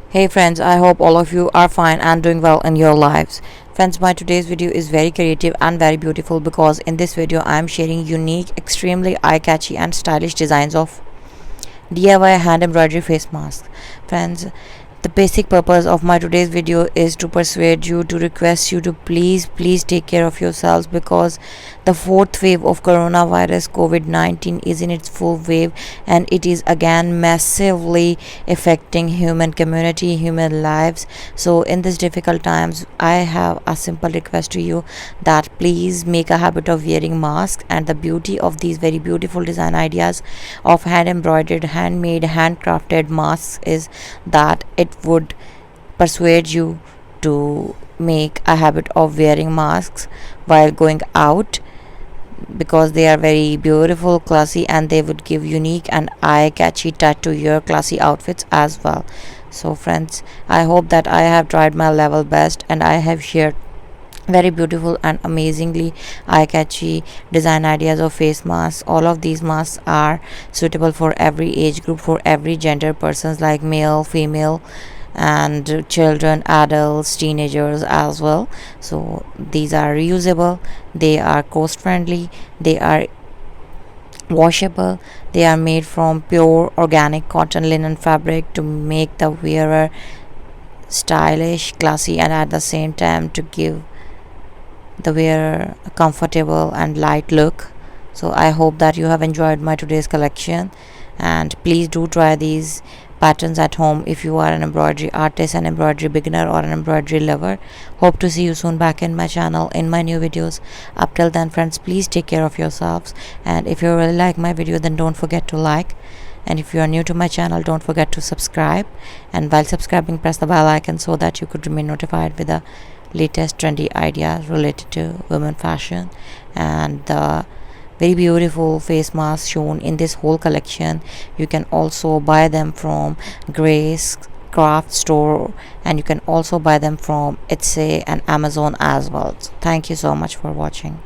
Hey friends, I hope all of you are fine and doing well in your lives. Friends, my today's video is very creative and very beautiful because in this video I am sharing unique, extremely eye-catchy and stylish designs of DIY hand embroidery face masks. Friends, the basic purpose of my today's video is to persuade you, to request you to please take care of yourselves because the fourth wave of coronavirus COVID-19 is in its full wave and it is again massively affecting human community, human lives. So in these difficult times I have a simple request to you that please make a habit of wearing masks. And the beauty of these very beautiful design ideas of hand embroidered, handmade, handcrafted masks is that it would persuade you to make a habit of wearing masks while going out because they are very beautiful, classy, and they would give unique and eye-catchy touch to your classy outfits as well. So friends, I hope that I have tried my level best and I have shared very beautiful and amazingly eye-catchy design ideas of face masks. All of these masks are suitable for every age group, for every gender, persons like male, female, and children, adults, teenagers as well. So these are reusable, they are cost friendly, they are washable, they are made from pure organic cotton linen fabric to make the wearer stylish, classy, and at the same time to give the wearer a comfortable and light look. So I hope that you have enjoyed my today's collection, and please do try these patterns at home if you are an embroidery artist, an embroidery beginner, or an embroidery lover. Hope to see you soon back in my channel in my new videos. Up till then friends, please take care of yourselves, and if you really like my video then don't forget to like, and if you are new to my channel don't forget to subscribe, and while subscribing press the bell icon so that you could remain notified with the latest trendy ideas related to women fashion. And the very beautiful face masks shown in this whole collection, you can also buy them from Grace Craft Store, and you can also buy them from Etsy and Amazon as well. So thank you so much for watching.